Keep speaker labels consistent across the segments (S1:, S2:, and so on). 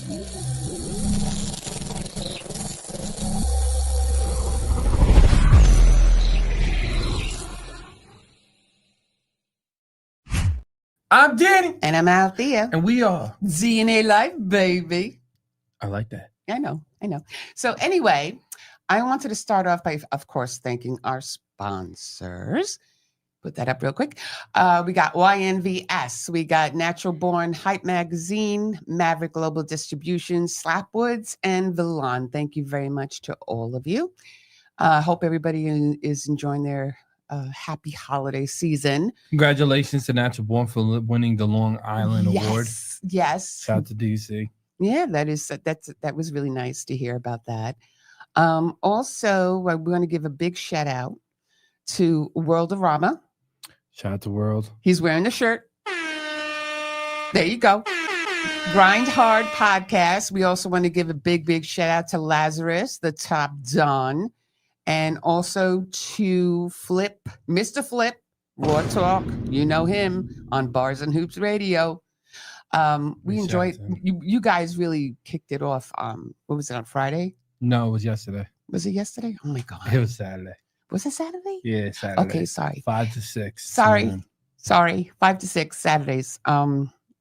S1: I'm Danny.
S2: And I'm Althea.
S1: And we are
S2: ZNA Life, baby.
S1: I like that.
S2: I know. So anyway, I wanted to start off by, of course, thanking our sponsors. Put that up real quick. We got YNVS. We got Natural Born Hype Magazine, Maverick Global Distribution, Slapwoods, and Villan. Thank you very much to all of you. Hope everybody is enjoying their happy holiday season.
S1: Congratulations to Natural Born for winning the Long Island Award.
S2: Yes.
S1: Shout out to DC.
S2: Yeah, that was really nice to hear about that. Also, we're going to give a big shout out to Worldorama.
S1: Shout out to World.
S2: He's wearing the shirt. There you go. Grind Hard Podcast. We also want to give a big shout out to Lazarus, the Top Don, and also to Flip, Mr. Flip, Raw Talk. You know him on Bars and Hoops Radio. We enjoyed. You guys really kicked it off. What was it, on Friday?
S1: No, it was yesterday.
S2: Was it yesterday? Oh my God.
S1: It was Saturday.
S2: Was it Saturday?
S1: Yeah, Saturday.
S2: Okay, sorry.
S1: 5 to 6.
S2: Sorry. 5 to 6 Saturdays.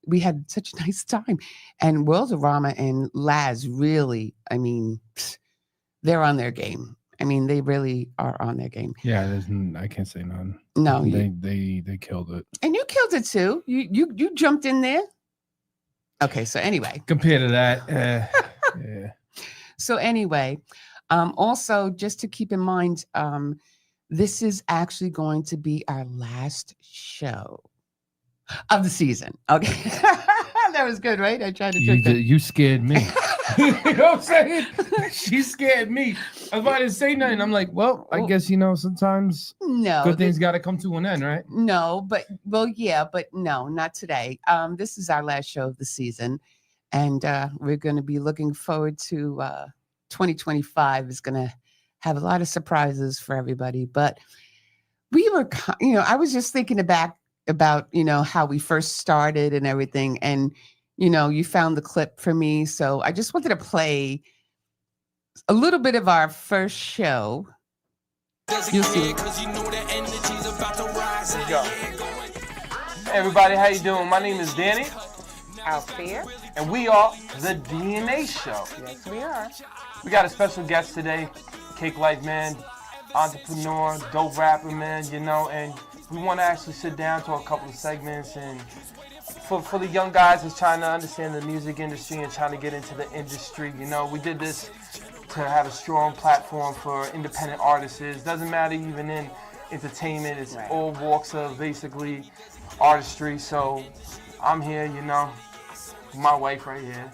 S2: We had such a nice time. And Worldorama and Laz really, I mean, they're on their game. I mean, they really are on their game.
S1: Yeah, I can't say none.
S2: No,
S1: they killed it.
S2: And you killed it too. You jumped in there. Okay, so anyway.
S1: Compared to that, yeah.
S2: So anyway, also just to keep in mind, this is actually going to be our last show of the season. Okay. That was good, right? I tried to trick them.
S1: You scared me. You know what I'm saying? She scared me. I was about to say nothing. I'm like, well, I guess, sometimes good things got to come to an end, right?
S2: No, but no, not today. This is our last show of the season. And we're going to be looking forward to 2025 is going to have a lot of surprises for everybody. But we were, I was just thinking about, how we first started and everything. And, you found the clip for me. So I just wanted to play a little bit of our first show. You'll see.
S1: Hey everybody, how you doing? My name is Danny.
S2: Althea.
S1: And we are the DNA Show.
S2: Yes, we are.
S1: We got a special guest today, Cake Life man, entrepreneur, dope rapper man, and we want to actually sit down to a couple of segments and for the young guys who's trying to understand the music industry and trying to get into the industry, we did this to have a strong platform for independent artists. It doesn't matter even in entertainment, it's all walks of basically artistry. So I'm here, my wife right here.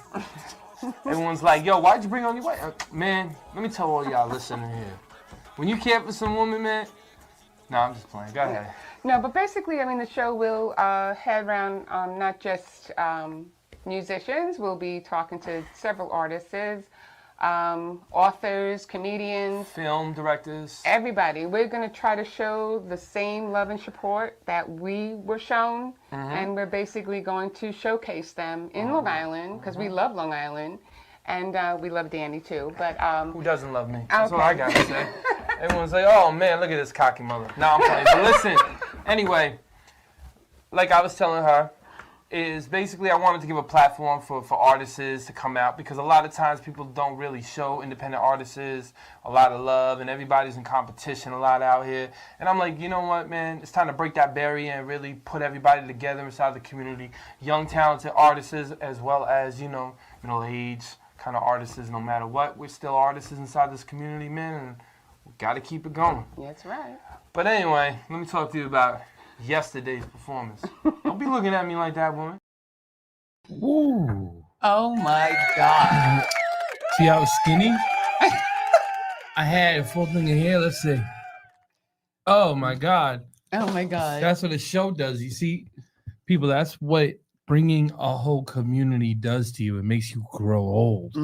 S1: Everyone's like, yo, why'd you bring on your wife? Man, let me tell all y'all listening here. When you care for some woman, man, no, I'm just playing. Go ahead.
S2: No, but basically, the show will head around not just musicians. We'll be talking to several artists, authors, comedians,
S1: film directors,
S2: everybody. We're going to try to show the same love and support that we were shown, and we're basically going to showcase them in Long Island because we love Long Island, and we love Danny too. But
S1: who doesn't love me? That's all I got to say. Everyone's like, oh man, look at this cocky mother. No, I'm playing. But listen, anyway, like I was telling her, is basically I wanted to give a platform for artists to come out because a lot of times people don't really show independent artists a lot of love and everybody's in competition a lot out here. And I'm like, you know what, man, it's time to break that barrier and really put everybody together inside the community. Young, talented artists as well as, middle-aged kind of artists, no matter what. We're still artists inside this community, man, and we got to keep it going.
S2: That's right.
S1: But anyway, let me talk to you about yesterday's performance. Don't be looking at me like that, woman.
S2: Ooh. Oh my God.
S1: See how I was skinny? I had a full thing of hair. Let's see. Oh my God.
S2: Oh my God.
S1: That's what a show does. You see, people, that's what bringing a whole community does to you. It makes you grow old.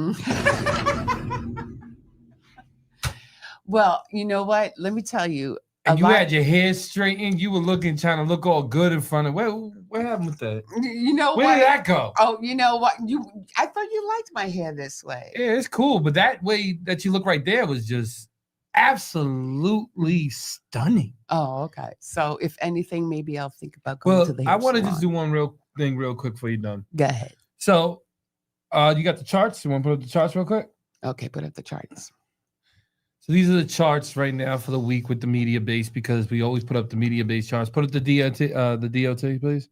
S2: Well, you know what? Let me tell you,
S3: And you had your hair straightened. You were trying to look all good in front of. What happened with that?
S2: You know
S3: Where did that go?
S2: Oh, you know what? I thought you liked my hair this way.
S3: Yeah, it's cool, but that way that you look right there was just absolutely stunning.
S2: Oh, okay. So if anything, maybe I'll think about going to the hair
S3: I want to
S2: salon.
S3: just do one real quick before you're done.
S2: Go ahead.
S3: So, you got the charts? You want to put up the charts real quick?
S2: Okay, put up the charts.
S3: So these are the charts right now for the week with the media base, because we always put up the media base charts. Put up the DOT, please.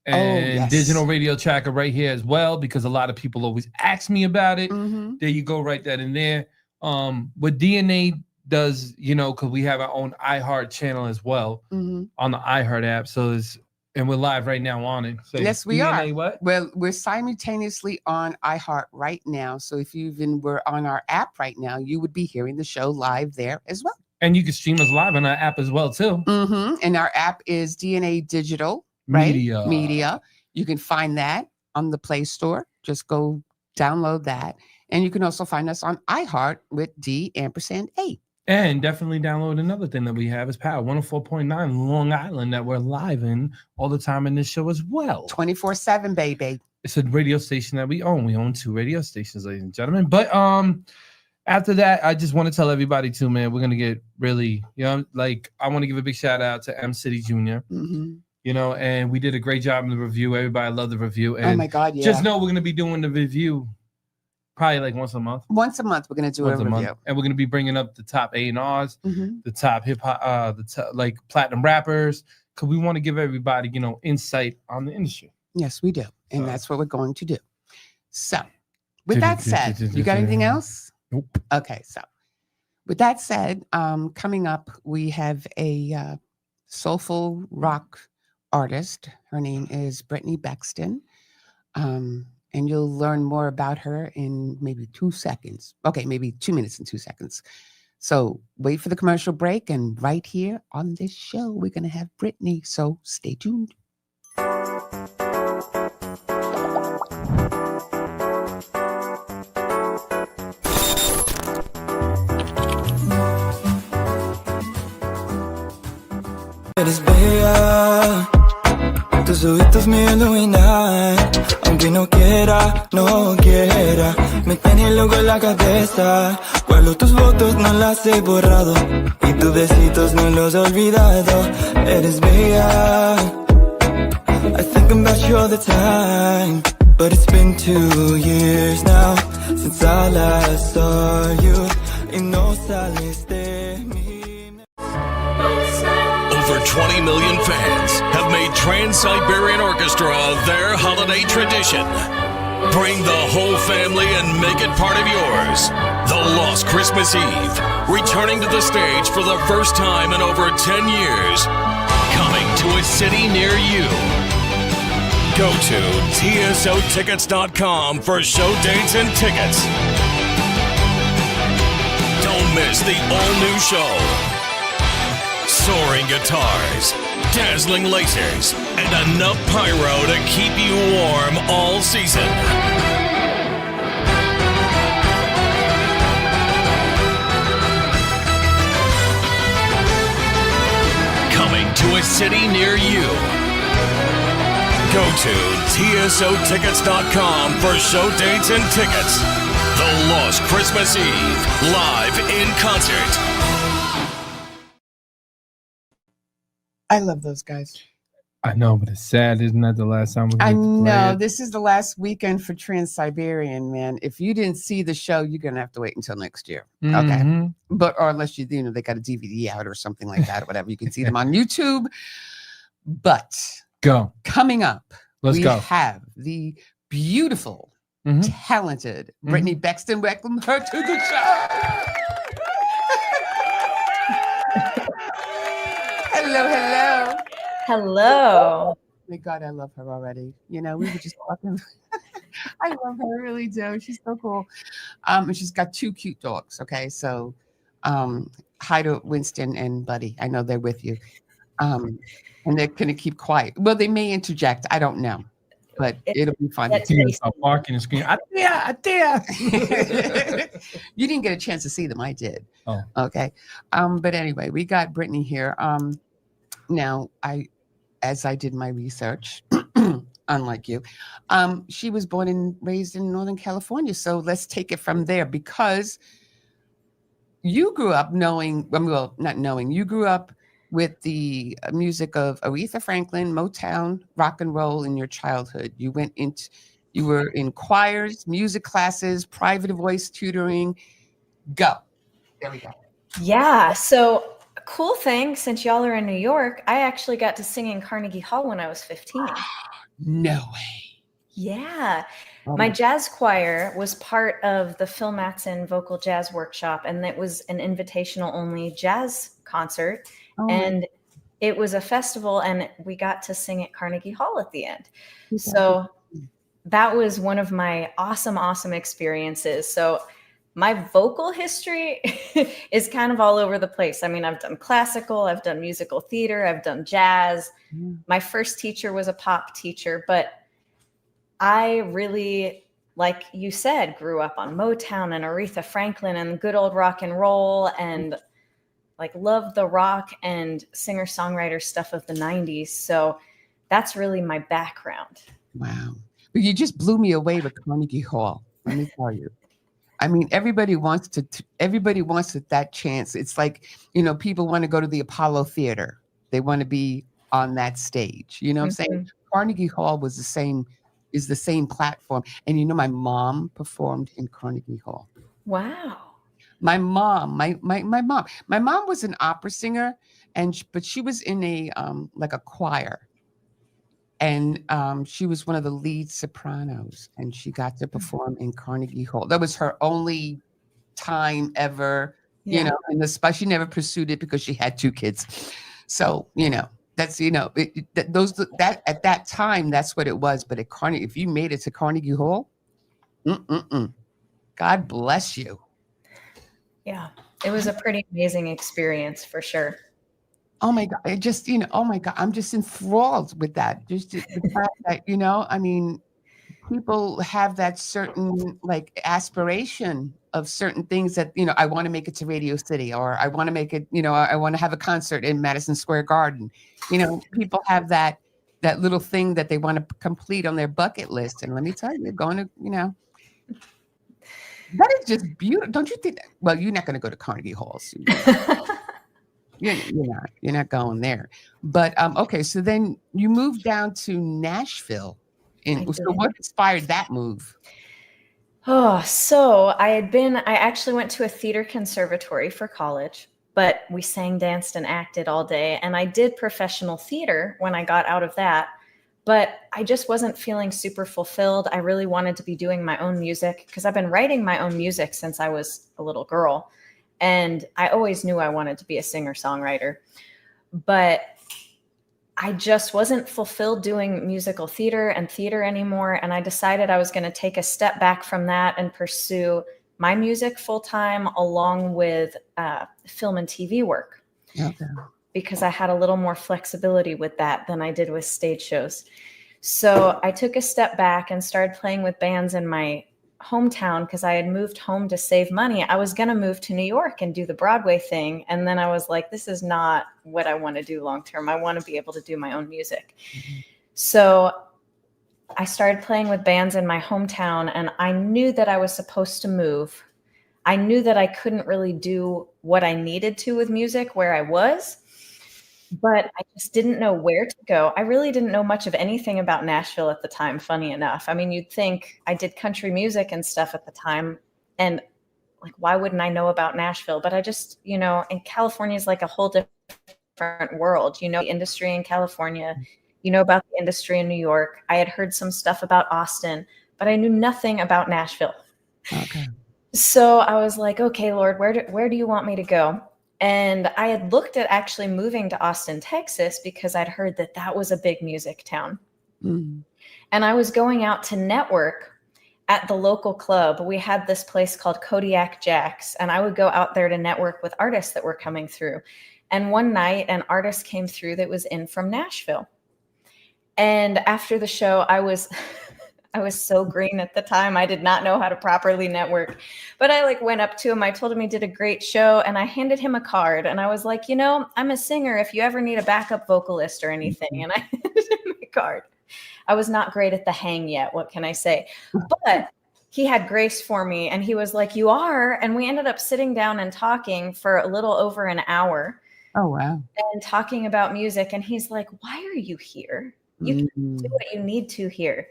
S3: And
S2: yes.
S3: digital radio tracker right here as well, because a lot of people always ask me about it.
S2: Mm-hmm.
S3: There you go, write that in there. What DNA does, because we have our own iHeart channel as well on the iHeart app. So and we're live right now on it. So
S2: yes, we
S3: DNA
S2: are.
S3: What?
S2: Well, we're simultaneously on iHeart right now. So if you even were on our app right now, you would be hearing the show live there as well.
S3: And you can stream us live on our app as well, too.
S2: Mm-hmm. And our app is DNA Digital Media. You can find that on the Play Store. Just go download that. And you can also find us on iHeart with D&A.
S3: And definitely download another thing that we have is Power 104.9 Long Island that we're live in all the time in this show as well.
S2: 24/7, baby.
S3: It's a radio station that we own. We own 2 radio stations, ladies and gentlemen. But after that, I just want to tell everybody too, man, we're gonna get really, I want to give a big shout out to M City Jr.
S2: Mm-hmm.
S3: And we did a great job in the review. Everybody loved the review. And
S2: oh my God, yeah.
S3: Just know we're gonna be doing the review probably like once a month.
S2: Once a month, we're gonna do a review,
S3: and we're gonna be bringing up the top A&Rs,
S2: mm-hmm.
S3: the top hip hop, the top, platinum rappers, because we want to give everybody, insight on the industry.
S2: Yes, we do, and that's what we're going to do. So, with that said, you got anything else?
S3: Nope.
S2: Okay, so with that said, coming up, we have a soulful rock artist. Her name is Brittany Bexton. And you'll learn more about her in maybe 2 seconds. Okay, maybe 2 minutes and 2 seconds. So wait for the commercial break. And right here on this show, we're going to have Brittany. So stay tuned.
S4: Eres bella, tus ojitos me iluminan. Aunque no quiera, me tiene loco en la cabeza. Guardo tus fotos, no las he borrado, y tus besitos no los he olvidado. Eres bella, I think about you all the time. But it's been 2 years now since I last saw you, y no sales de mí.
S5: Over 20 million fans have made Trans-Siberian Orchestra their holiday tradition. Bring the whole family and make it part of yours. The Lost Christmas Eve, returning to the stage for the first time in over 10 years. Coming to a city near you. Go to tsotickets.com for show dates and tickets. Don't miss the all-new show. Soaring guitars, dazzling lasers, and enough pyro to keep you warm all season. Coming to a city near you. Go to tsotickets.com for show dates and tickets. The Lost Christmas Eve, live in concert.
S2: I love those guys.
S3: I know, but it's sad. Isn't that the last time we're going to
S2: play
S3: it?
S2: This is the last weekend for Trans-Siberian, man. If you didn't see the show, you're going to have to wait until next year.
S3: Mm-hmm.
S2: Okay. Or unless they got a DVD out or something like that or whatever. You can see them on YouTube. But coming up, we have the beautiful, talented Brittany Bexton. Welcome her to the show. Hello.
S6: Hello.
S2: My God, I love her already. We were just talking. I love her, I really do. She's so cool. And she's got 2 cute dogs. Okay, so hi to Winston and Buddy. I know they're with you. And they're going to keep quiet. Well, they may interject. I don't know. but it'll be fun.
S6: That's
S3: You
S6: tasty.
S3: start barking and screaming, I dare.
S2: You didn't get a chance to see them. I did.
S3: Oh.
S2: Okay. But anyway, we got Brittany here. Now as I did my research, unlike you, she was born and raised in Northern California. So let's take it from there, because you grew up knowing, well, not knowing, you grew up with the music of Aretha Franklin, Motown, rock and roll in your childhood. You were in choirs, music classes, private voice tutoring. Go. There we go.
S6: Yeah. So, a cool thing, since y'all are in New York, I actually got to sing in Carnegie Hall when I was 15.
S2: No way.
S6: Yeah.
S2: Oh
S6: My jazz choir was part of the Phil Mattson Vocal Jazz Workshop, and it was an invitational only jazz concert.
S2: Oh,
S6: And it was a festival, and we got to sing at Carnegie Hall at the end. So that was one of my awesome experiences. So my vocal history is kind of all over the place. I mean, I've done classical, I've done musical theater, I've done jazz. My first teacher was a pop teacher, but I really, like you said, grew up on Motown and Aretha Franklin and good old rock and roll, and like loved the rock and singer-songwriter stuff of the 90s. So that's really my background.
S2: Wow. But you just blew me away with Carnegie Hall. Let me tell you. I mean, everybody wants that chance. It's like, people want to go to the Apollo Theater. They want to be on that stage. You know what I'm saying? Carnegie Hall is the same platform. And my mom performed in Carnegie Hall.
S6: Wow.
S2: My mom was an opera singer, but she was in a choir, and she was one of the lead sopranos, and she got to perform in Carnegie Hall. That was her only time ever, in the spot. She never pursued it because she had 2 kids. So, that's, at that time, that's what it was. But at Carnegie, if you made it to Carnegie Hall, God bless you.
S6: Yeah, it was a pretty amazing experience for sure.
S2: Oh my God. It just, oh my God, I'm just enthralled with that. Just the fact that, I mean, people have that certain aspiration of certain things that, I want to make it to Radio City, or I want to make it, I want to have a concert in Madison Square Garden. People have that little thing that they want to complete on their bucket list. And let me tell you, going to, that is just beautiful. Don't you think? Well, you're not going to go to Carnegie Hall. So you're not going there. But okay, so then you moved down to Nashville. So what inspired that move?
S6: Oh, so I actually went to a theater conservatory for college, but we sang, danced, and acted all day. And I did professional theater when I got out of that. But I just wasn't feeling super fulfilled. I really wanted to be doing my own music because I've been writing my own music since I was a little girl. And I always knew I wanted to be a singer-songwriter. But I just wasn't fulfilled doing musical theater anymore. And I decided I was going to take a step back from that and pursue my music full-time along with film and TV work.
S2: Okay.
S6: Because I had a little more flexibility with that than I did with stage shows. So I took a step back and started playing with bands in my hometown because I had moved home to save money. I was going to move to New York and do the Broadway thing. And then I was like, this is not what I want to do long term. I want to be able to do my own music. Mm-hmm. So I started playing with bands in my hometown, and I knew that I was supposed to move. I knew that I couldn't really do what I needed to with music where I was. But I just didn't know where to go. I really didn't know much of anything about Nashville at the time, funny enough. I mean, you'd think I did country music and stuff at the time. And why wouldn't I know about Nashville? But I just, and California is like a whole different world. The industry in California, about the industry in New York. I had heard some stuff about Austin, but I knew nothing about Nashville.
S2: Okay.
S6: So I was like, okay, Lord, where do you want me to go? And I had looked at actually moving to Austin, Texas, because I'd heard that was a big music town. Mm-hmm. And I was going out to network at the local club. We had this place called Kodiak Jack's, and I would go out there to network with artists that were coming through. And one night, an artist came through that was in from Nashville. And after the show, I was so green at the time. I did not know how to properly network. But I like went up to him. I told him he did a great show, and I handed him a card. And I was like, you know, I'm a singer if you ever need a backup vocalist or anything. And I handed him a card. I was not great at the hang yet. What can I say? But he had grace for me, and he was like, you are. And we ended up sitting down and talking for a little over an hour.
S2: Oh, wow.
S6: And talking about music. And he's like, why are you here? You can do what you need to here.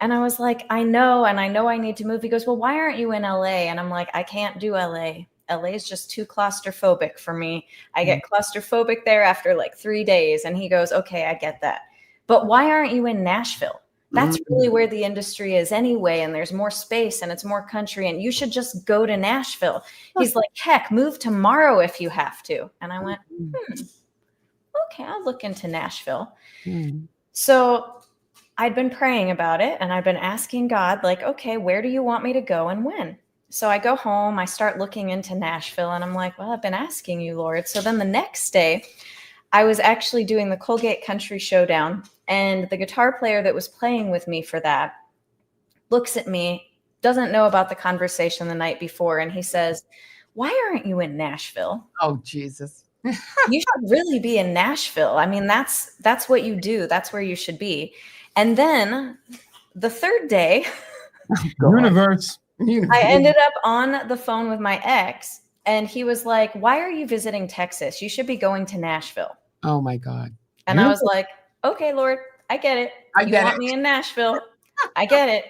S6: And I was like, I know. And I know I need to move. He goes, well, why aren't you in LA? And I'm like, I can't do LA. LA is just too claustrophobic for me. I get claustrophobic there after like 3 days. And he goes, okay, I get that. But why aren't you in Nashville? That's really where the industry is anyway. And there's more space and it's more country. And you should just go to Nashville. He's like, heck, move tomorrow if you have to. And I went, okay, I'll look into Nashville. So I'd been praying about it, and I'd been asking God, like, okay, where do you want me to go and when? So I go home, I start looking into Nashville, and I'm like, well, I've been asking you, Lord. So then the next day, I was actually doing the Colgate Country Showdown, and the guitar player that was playing with me for that looks at me, doesn't know about the conversation the night before, and he says, why aren't you in Nashville?
S2: Oh, Jesus.
S6: You should really be in Nashville. I mean, that's what you do. That's where you should be. And then the third day,
S3: Universe.
S6: I ended up on the phone with my ex, and he was like, why are you visiting Texas? You should be going to Nashville.
S2: Oh, my God.
S6: And I was like, okay, Lord, I get it. You want me in Nashville. I get it.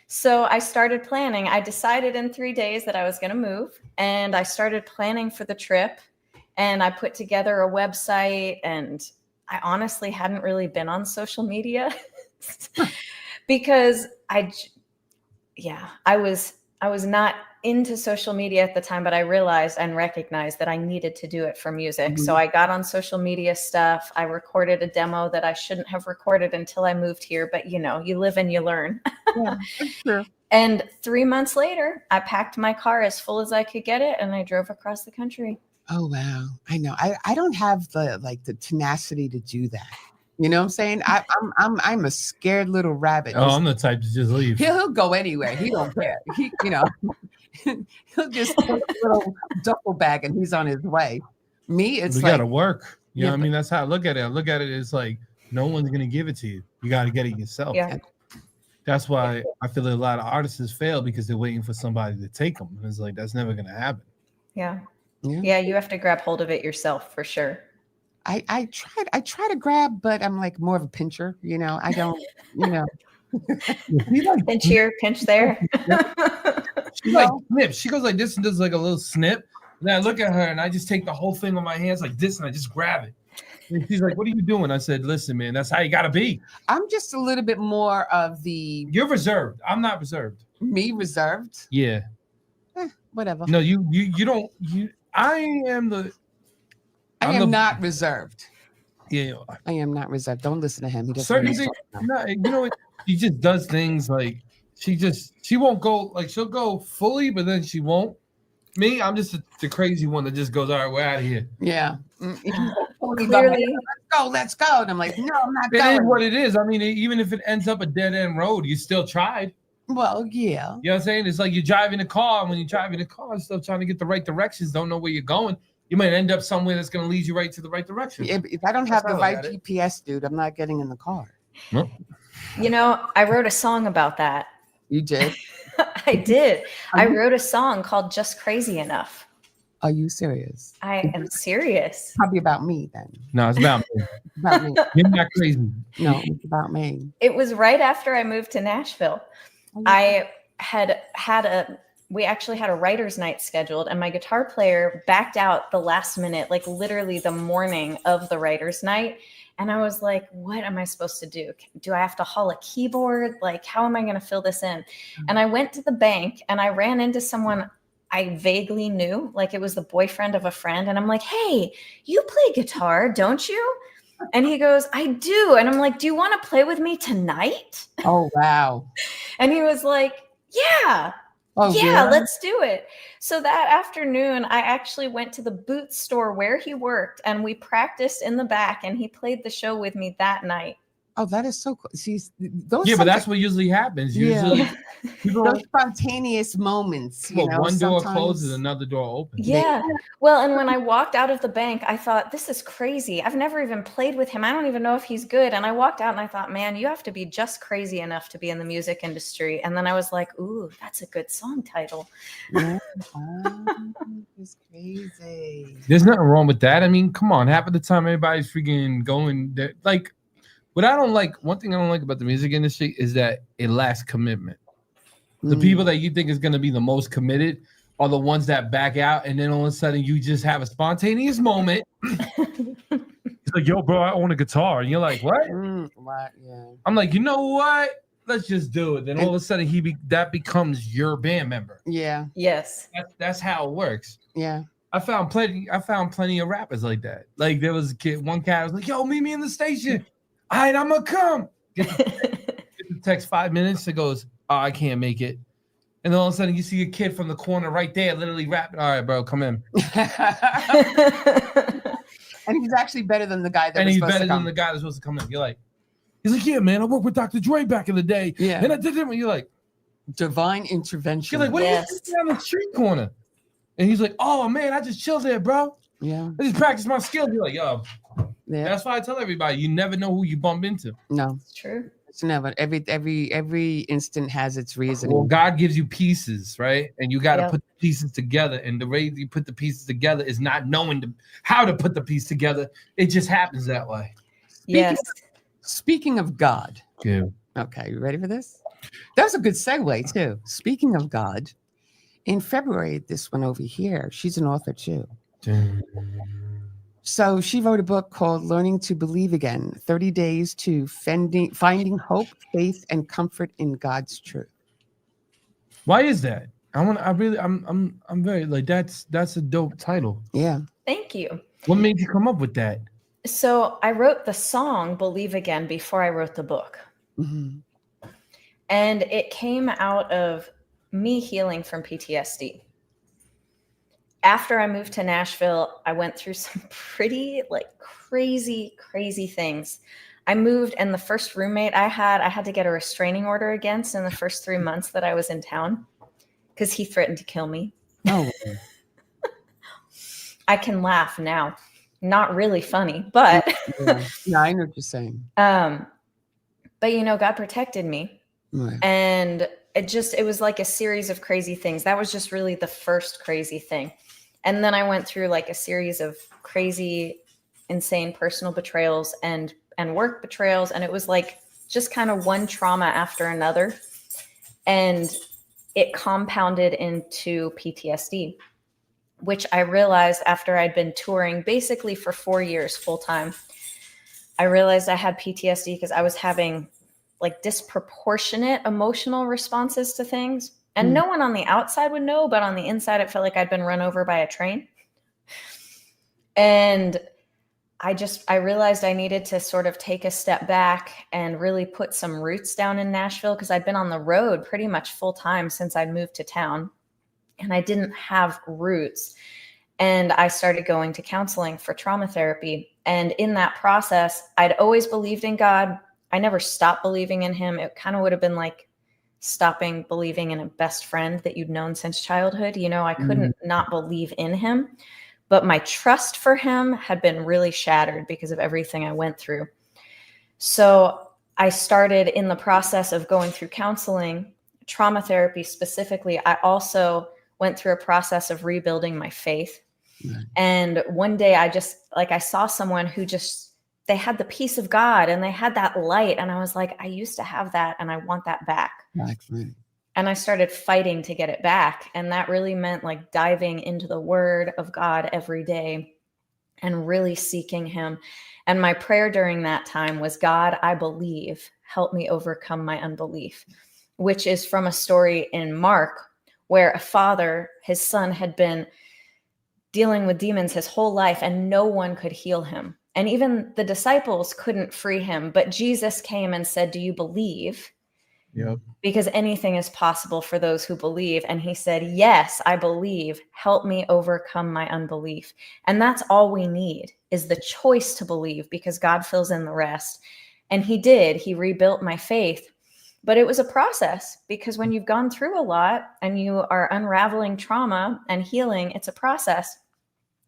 S6: So I started planning. I decided in 3 days that I was going to move, and I started planning for the trip. And I put together a website, and I honestly hadn't really been on social media because I was not into social media at the time, but I realized and recognized that I needed to do it for music. So I got on social media stuff. I recorded a demo that I shouldn't have recorded until I moved here, but you know, you live and you learn.
S2: Yeah, that's true.
S6: And 3 months later, I packed my car as full as I could get it, and I drove across the country.
S2: Oh, wow. I know. I don't have the tenacity to do that. You know what I'm saying? I'm a scared little rabbit.
S3: Oh, I'm the type to just leave.
S2: He'll go anywhere. He don't care. He'll just take a little duffel bag and he's on his way. Me, it's
S3: we
S2: like,
S3: gotta work. You know what I
S2: but-
S3: mean? That's how I look at it. I look at it as like no one's gonna give it to you. You gotta get it yourself.
S6: Yeah.
S3: That's why I feel that a lot of artists fail because they're waiting for somebody to take them. And it's like that's never gonna happen.
S6: Yeah.
S2: Yeah.
S6: Yeah, you have to grab hold of it yourself for sure.
S2: I try to grab, but I'm like more of a pincher, you know. I don't, you know.
S6: Pinch here, pinch there.
S3: She like snips. She goes like this and does like a little snip. And then I look at her and I just take the whole thing on my hands like this and I just grab it. And she's like, "What are you doing?" I said, "Listen, man, that's how you gotta be."
S2: I'm just a little bit more of the
S3: You're reserved. I'm not reserved.
S2: me reserved.
S3: Yeah.
S2: Whatever.
S3: No, you don't. I am the.
S2: I am not reserved.
S3: Yeah.
S2: I am not reserved. Don't listen to him. He doesn't
S3: Certain
S2: understand.
S3: things. No, you know what? She just does things like she won't go like she'll go fully, but then she won't. Me, I'm just the crazy one that just goes, all right, we're out of here.
S2: Yeah.
S6: Clearly,
S2: Let's go. And I'm like, no, I'm not
S3: It
S2: going.
S3: is what it is. I mean, even if it ends up a dead end road, you still tried.
S2: Well, yeah.
S3: You know what I'm saying? It's like you're driving a car, and when you're driving a car, still trying to get the right directions, don't know where you're going. You might end up somewhere that's going to lead you right to the right direction.
S2: If I don't have
S3: That's
S2: the
S3: how I
S2: right
S3: look at it.
S2: GPS, dude, I'm not getting in the car.
S6: you know, I wrote a song about that.
S2: You did?
S6: I did. I wrote a song called Just Crazy Enough.
S2: Are you serious?
S6: I am serious.
S2: Probably about me then.
S3: No, it's about me.
S2: It's about me.
S3: You're not crazy.
S2: No, it's about me.
S6: It was right after I moved to Nashville. I we actually had a writer's night scheduled, and my guitar player backed out the last minute, like literally the morning of the writer's night. And I was like, what am I supposed to do? Do I have to haul a keyboard? Like, how am I going to fill this in? And I went to the bank and I ran into someone I vaguely knew, like it was the boyfriend of a friend. And I'm like, hey, you play guitar, don't you? And he goes, I do. And I'm like, do you want to play with me tonight?
S2: Oh, wow.
S6: And he was like, yeah.
S2: Oh,
S6: Yeah, let's do it. So that afternoon, I actually went to the boot store where he worked, and we practiced in the back, and he played the show with me that night.
S2: Oh, that is so cool. See, those
S3: Yeah, but that's what usually happens.
S2: Yeah.
S3: Usually, people,
S2: those spontaneous moments. You
S3: well,
S2: know,
S3: one door
S2: sometimes-
S3: closes, another door opens.
S6: Yeah. Well, and when I walked out of the bank, I thought, this is crazy. I've never even played with him. I don't even know if he's good. And I walked out and I thought, man, you have to be just crazy enough to be in the music industry. And then I was like, ooh, that's a good song title.
S2: Yeah. It's crazy.
S3: There's nothing wrong with that. I mean, come on. Half of the time, everybody's freaking going there. Like, what I don't like, one thing I don't like about the music industry is that it lacks commitment. The people that you think is going to be the most committed are the ones that back out, and then all of a sudden you just have a spontaneous moment. It's like, yo, bro, I own a guitar. And you're like, what?
S2: What? Yeah.
S3: I'm like, you know what? Let's just do it. Then all of a sudden that becomes your band member.
S2: Yeah.
S6: Yes.
S3: That's how it works.
S2: Yeah.
S3: I found plenty of rappers like that. Like there was one cat was like, yo, meet me in the station. All right, I'm gonna come. Get the text 5 minutes. It goes, oh, I can't make it. And then all of a sudden you see a kid from the corner right there literally rapping. All right, bro, come in.
S2: And he's actually better than the guy that
S3: And
S2: was
S3: he's
S2: supposed
S3: better
S2: to come.
S3: than the guy that's supposed to come in. You're like, he's like, yeah, man, I worked with Dr. Dre back in the day.
S2: Yeah.
S3: And I did it. You're like,
S2: Divine intervention.
S3: you're like, what
S6: Yes.
S3: are you doing down the street corner? And he's like, oh man, I just chilled there, bro.
S2: Yeah.
S3: I just practiced my skills. You're like, yo,
S2: Yeah.
S3: that's why I tell everybody, you never know who you bump into.
S2: No,
S6: It's true.
S2: it's never. Every instant has its reasoning.
S3: Well, God gives you pieces, right? And you got to
S6: Yep.
S3: put the pieces together. And the way you put the pieces together is not knowing how to put the piece together. It just happens that way.
S6: Yes.
S2: Speaking of God.
S3: Yeah.
S2: Okay, you ready for this? That was a good segue too. Speaking of God, in February, this one over here, she's an author too. So she wrote a book called Learning to Believe Again, 30 Days to Finding Hope, Faith, and Comfort in God's Truth.
S3: Why is that? I'm very like that's a dope title.
S2: Yeah.
S6: Thank you.
S3: What made you come up with that?
S6: So I wrote the song Believe Again before I wrote the book.
S2: Mhm.
S6: And it came out of me healing from PTSD. After I moved to Nashville, I went through some pretty crazy things. I moved, and the first roommate I had to get a restraining order against in the first 3 months that I was in town because he threatened to kill me.
S2: Oh,
S6: I can laugh now. Not really funny, but
S2: yeah, I know what you're saying.
S6: but God protected me.
S2: Right.
S6: And it was like a series of crazy things. That was just really the first crazy thing. And then I went through like a series of crazy, insane personal betrayals and work betrayals. And it was like just kind of one trauma after another. And it compounded into PTSD, which I realized after I'd been touring basically for 4 years full time. I realized I had PTSD because I was having like disproportionate emotional responses to things. And no one on the outside would know, but on the inside, it felt like I'd been run over by a train. And I realized I needed to sort of take a step back and really put some roots down in Nashville because I'd been on the road pretty much full time since I'd moved to town. And I didn't have roots. And I started going to counseling for trauma therapy. And in that process, I'd always believed in God. I never stopped believing in him. It kind of would have been like stopping believing in a best friend that you'd known since childhood. I couldn't not believe in him, but my trust for him had been really shattered because of everything I went through. So I started in the process of going through counseling, trauma therapy specifically. I also went through a process of rebuilding my faith. Right. And one day I saw someone who they had the peace of God and they had that light. And I was like, I used to have that and I want that back.
S2: Exactly.
S6: And I started fighting to get it back. And that really meant like diving into the word of God every day and really seeking him. And my prayer during that time was, God, I believe, help me overcome my unbelief, which is from a story in Mark where a father, his son had been dealing with demons his whole life and no one could heal him. And even the disciples couldn't free him, but Jesus came and said, do you believe?
S3: Yep.
S6: Because anything is possible for those who believe. And he said, yes, I believe. Help me overcome my unbelief. And that's all we need is the choice to believe because God fills in the rest. And he did. He rebuilt my faith. But it was a process, because when you've gone through a lot and you are unraveling trauma and healing, it's a process.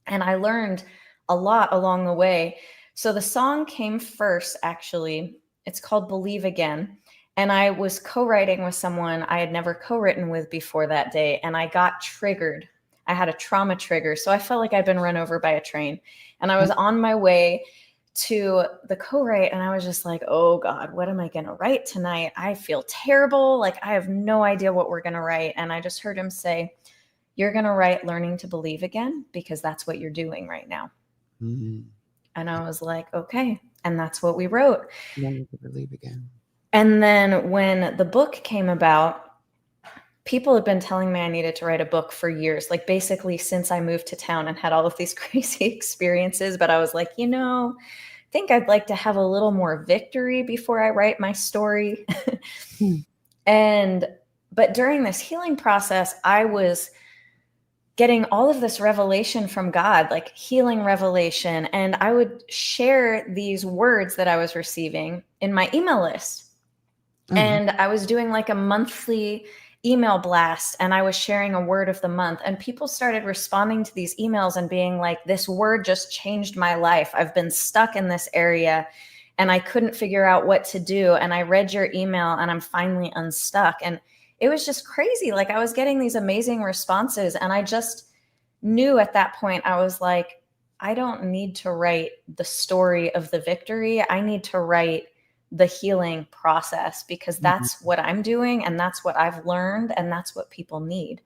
S6: And I learned a lot along the way. So the song came first, actually. It's called Believe Again. And I was co-writing with someone I had never co-written with before that day. And I got triggered. I had a trauma trigger. So I felt like I'd been run over by a train. And I was on my way to the co-write, and I was just like, oh God, what am I going to write tonight? I feel terrible. Like, I have no idea what we're going to write. And I just heard him say, you're going to write Learning to Believe Again, because that's what you're doing right now.
S2: Mm-hmm.
S6: And I was like, okay. And that's what we wrote.
S2: Learning to Believe Again.
S6: And then when the book came about, people had been telling me I needed to write a book for years, like basically since I moved to town and had all of these crazy experiences. But I was like, I think I'd like to have a little more victory before I write my story. But during this healing process, I was getting all of this revelation from God, like healing revelation. And I would share these words that I was receiving in my email list. Mm-hmm. And I was doing like a monthly email blast, and I was sharing a word of the month, and people started responding to these emails and being like, this word just changed my life. I've been stuck in this area and I couldn't figure out what to do. And I read your email and I'm finally unstuck. And it was just crazy. Like, I was getting these amazing responses, and I just knew at that point, I was like, I don't need to write the story of the victory. I need to write the healing process, because that's what I'm doing, and that's what I've learned, and that's what people need.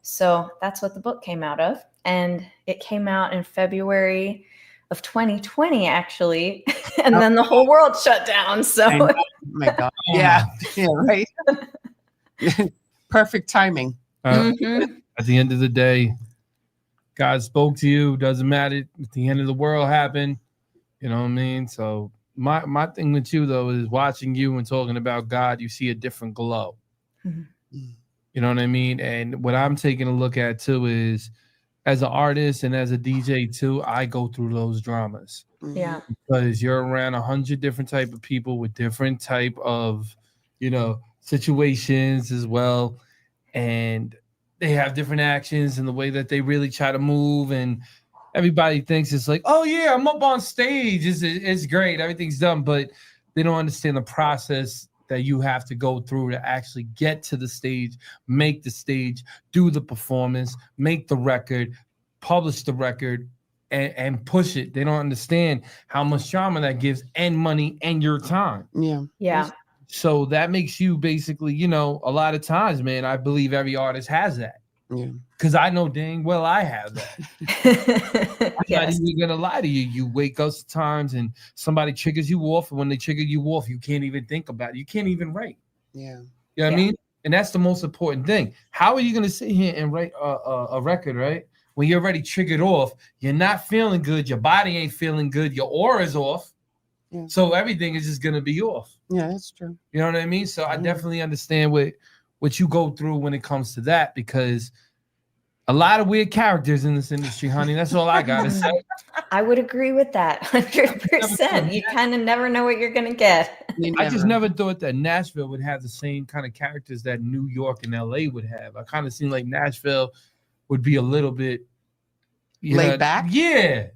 S6: So that's what the book came out of. And it came out in February of 2020, actually. And then the whole world shut down. So,
S2: oh my God. Yeah. Yeah. Right. Perfect timing.
S3: At the end of the day, God spoke to you. Doesn't matter if the end of the world happened. You know what I mean? So my thing with you, though, is watching you and talking about God, you see a different glow. Mm-hmm. You know what I mean? And what I'm taking a look at, too, is as an artist and as a DJ, too, I go through those dramas.
S6: Yeah.
S3: Because you're around 100 different type of people with different type of, situations as well. And they have different actions and the way that they really try to move. And everybody thinks it's like, oh, yeah, I'm up on stage. It's great. Everything's done. But they don't understand the process that you have to go through to actually get to the stage, make the stage, do the performance, make the record, publish the record, and push it. They don't understand how much drama that gives, and money, and your time.
S2: Yeah.
S6: Yeah.
S3: So that makes you basically, a lot of times, man, I believe every artist has that.
S2: Yeah.
S3: Because I know dang well I have that. I'm not even going to lie to you. You wake up times and somebody triggers you off. And when they trigger you off, you can't even think about it. You can't even write.
S2: Yeah.
S3: You know what I mean? And that's the most important thing. How are you going to sit here and write a record, right? When you're already triggered off, you're not feeling good. Your body ain't feeling good. Your aura is off. Yeah. So everything is just going to be off.
S2: Yeah, that's true.
S3: You know what I mean? So I definitely understand what you go through when it comes to that, because a lot of weird characters in this industry, honey. That's all I got to say.
S6: I would agree with that 100%. You kind of never know what you're going to get.
S3: I just never thought that Nashville would have the same kind of characters that New York and LA would have. I kind of seem like Nashville would be a little bit
S2: laid back.
S3: Yeah.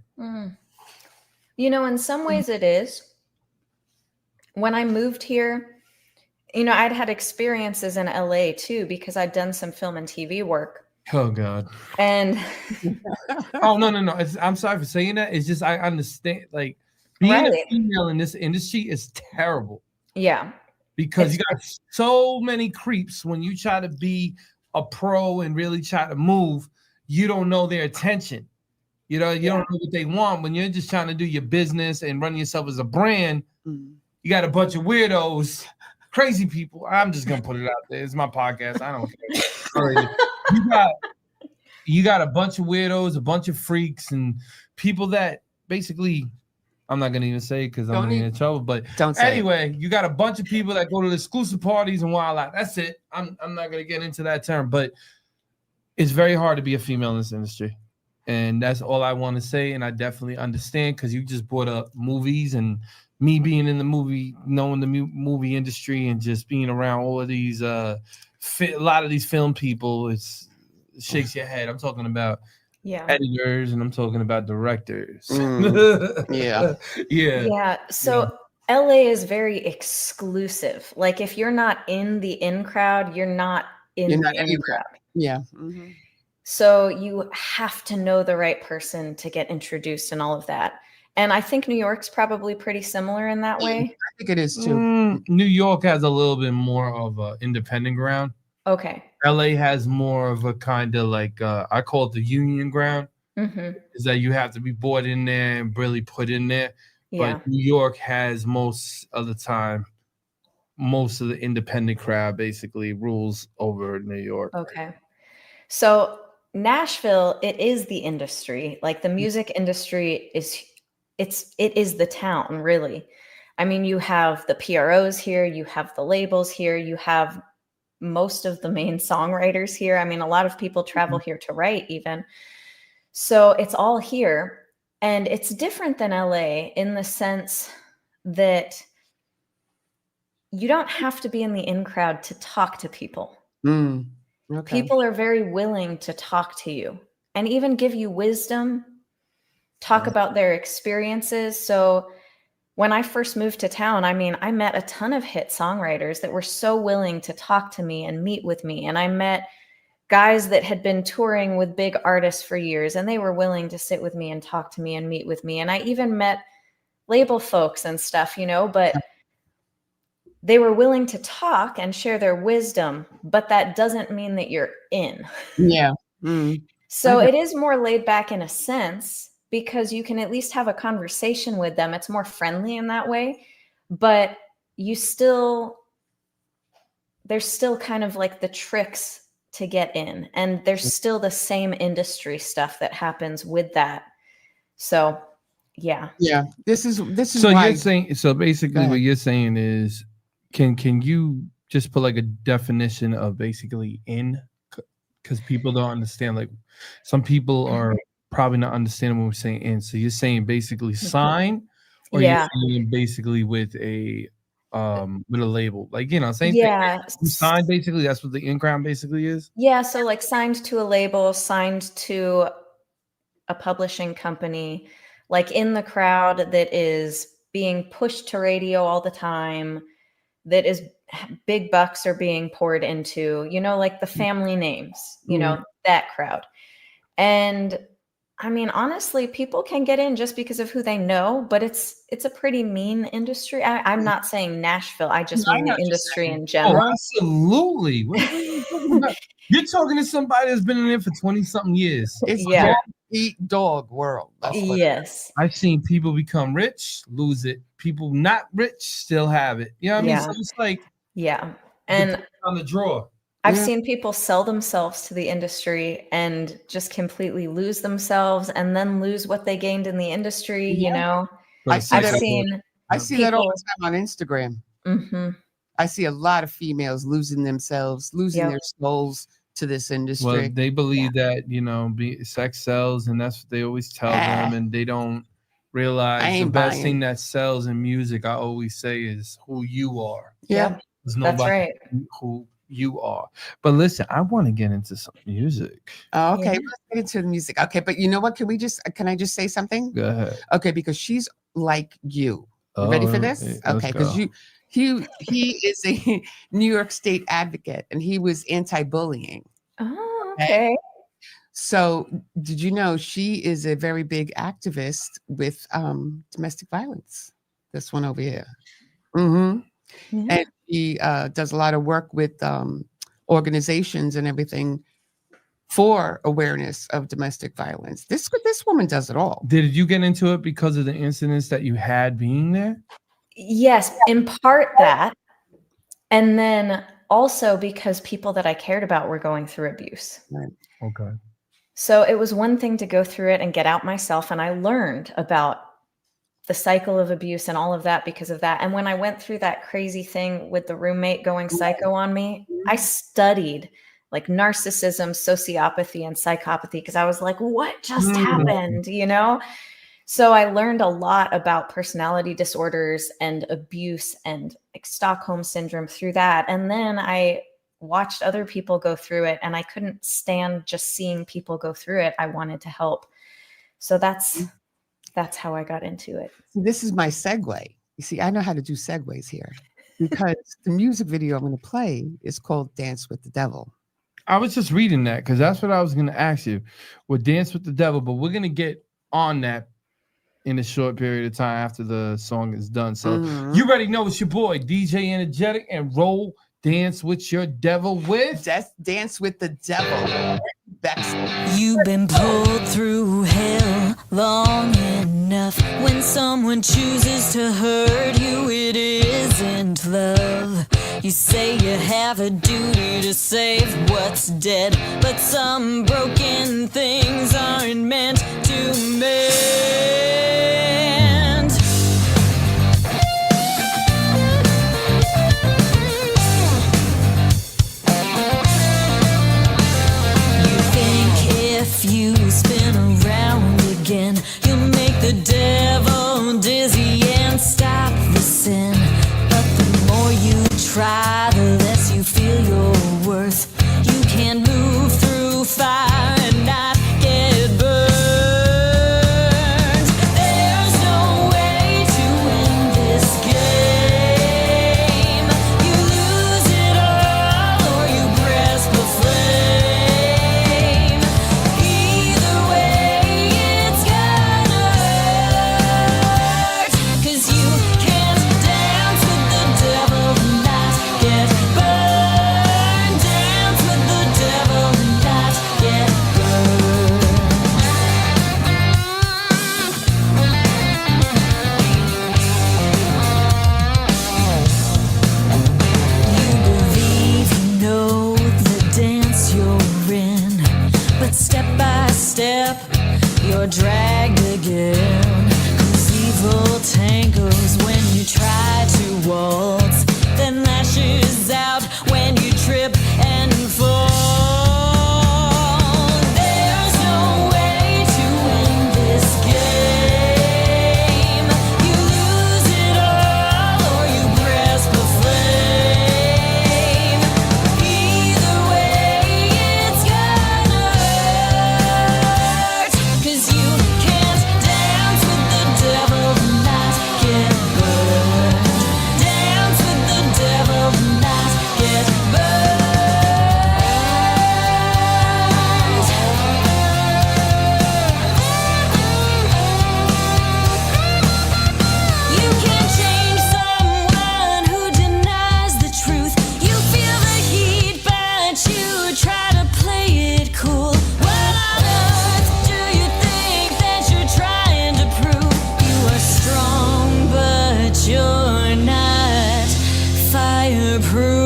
S6: In some ways it is. When I moved here, I'd had experiences in LA too, because I'd done some film and TV work.
S3: Oh God.
S6: And
S3: oh no. I'm sorry for saying that. It's just I understand, like, being a female in this industry is terrible.
S6: Yeah.
S3: Because you got so many creeps. When you try to be a pro and really try to move, you don't know their attention. You don't know what they want. When you're just trying to do your business and run yourself as a brand, you got a bunch of weirdos, crazy people. I'm just gonna put it out there. It's my podcast. I don't care. You got a bunch of weirdos, a bunch of freaks, and people that basically, I'm not gonna even say because I'm gonna get in trouble. But anyway, you got a bunch of people that go to the exclusive parties and wild out. That's it. I'm not gonna get into that term, but it's very hard to be a female in this industry. And that's all I want to say. And I definitely understand because you just brought up movies and me being in the movie, knowing the movie industry and just being around all of these, a lot of these film people, it shakes your head. I'm talking about editors and I'm talking about directors.
S2: Yeah.
S3: Yeah.
S6: So LA is very exclusive. Like if you're not in the in crowd, you're not in the in crowd.
S2: Yeah.
S6: So you have to know the right person to get introduced and all of that. And I think New York's probably pretty similar in that way.
S2: I think it is too.
S3: New York has a little bit more of an independent ground.
S6: Okay.
S3: LA has more of a kind of like, I call it the union ground. Is that you have to be brought in there and really put in there.
S6: Yeah.
S3: But New York has most of the time, most of the independent crowd basically rules over New York.
S6: Okay. So Nashville, it is the industry. Like the music industry it is the town, really. I mean, you have the PROs here, you have the labels here, you have most of the main songwriters here. I mean, a lot of people travel here to write even. So it's all here. And it's different than LA in the sense that you don't have to be in the in crowd to talk to people.
S2: Okay.
S6: People are very willing to talk to you and even give you wisdom, talk about their experiences. So when I first moved to town, I mean, I met a ton of hit songwriters that were so willing to talk to me and meet with me. And I met guys that had been touring with big artists for years, and they were willing to sit with me and talk to me and meet with me. And I even met label folks and stuff, but they were willing to talk and share their wisdom, but that doesn't mean that you're in.
S2: Yeah.
S6: So it is more laid back in a sense because you can at least have a conversation with them. It's more friendly in that way, but there's still kind of like the tricks to get in, and there's still the same industry stuff that happens with that. So yeah.
S2: This is
S3: so
S2: why
S3: you're saying, so basically what you're saying is, can you just put like a definition of basically in, because people don't understand, like some people are probably not understanding what we're saying in. So you're saying basically sign, or you're saying basically with a label, like, same thing. You sign, basically that's what the in crowd basically is.
S6: So like signed to a label, signed to a publishing company, like in the crowd that is being pushed to radio all the time, that is big bucks are being poured into, like the family names, that crowd. And I mean, honestly, people can get in just because of who they know, but it's a pretty mean industry. I'm not saying Nashville. I just mean the industry in general.
S3: Oh, absolutely. What are you talking about? You're talking to somebody that's been in there for 20-something years.
S2: It's dog eat dog world.
S6: Yes.
S3: I've seen people become rich, lose it. People not rich still have it. You know what I mean? So it's like,
S6: and
S3: on the draw.
S6: I've seen people sell themselves to the industry and just completely lose themselves and then lose what they gained in the industry, I've seen
S2: that all the time on Instagram. I see a lot of females losing themselves, losing their souls to this industry.
S3: Well, they believe that, sex sells, and that's what they always tell them, and they don't realize the best thing that sells in music, I always say, is who you are.
S2: Yeah.
S3: There's nobody
S6: that's right.
S3: who you are. But listen, I want to get into some music.
S2: Oh, okay, let's get into the music. Okay, but you know what? Can I just say something?
S3: Go ahead.
S2: Okay, because she's like you. Ready for this? Okay, because he is a New York State advocate, and he was anti-bullying.
S6: Oh, okay.
S2: So did you know she is a very big activist with domestic violence? This one over here. And he does a lot of work with organizations and everything for awareness of domestic violence. This woman does it all.
S3: Did you get into it because of the incidents that you had being there?
S6: Yes, in part that. And then also because people that I cared about were going through abuse.
S2: Right.
S3: Okay.
S6: So it was one thing to go through it and get out myself. And I learned about the cycle of abuse and all of that because of that. And when I went through that crazy thing with the roommate going psycho on me, I studied like narcissism, sociopathy, and psychopathy, because I was like, what just happened, you know? So I learned a lot about personality disorders and abuse and like Stockholm syndrome through that. And then I watched other people go through it, and I couldn't stand just seeing people go through it. I wanted to help. So that's how I got into it.
S2: This is my segue. You see, I know how to do segues here, because the music video I'm going to play is called Dance with the Devil.
S3: I was just reading that because that's what I was going to ask you. With Dance with the Devil, but we're going to get on that in a short period of time after the song is done. So you already know it's your boy, DJ Energetic, and roll Dance with Your Devil with...
S2: Dance with the Devil. Bexton.
S7: You've been pulled through hell long enough. When someone chooses to hurt you, it isn't love. You say you have a duty to save what's dead, but some broken things aren't meant to mend. If you spin around again, you'll make the devil dizzy and stop the sin. But the more you try, the less you feel your worth. You can't move through fire and not get burned. There's no way to win this game. You lose it all or you grasp the flame. Step by step, you're dragged again. 'Cause evil tangles when you try to waltz, then lashes out when you trip and fall. There's no way to win this game. You lose it all or you grasp the flame. Either way, it's gonna hurt. 'Cause you can't dance with the devil and not get burned. Dance with the devil and not get burned. You can't change someone who denies the truth. You feel the heat, but you try to play it cool. What on earth do you think that you're trying to prove? You are strong, but you're not fireproof.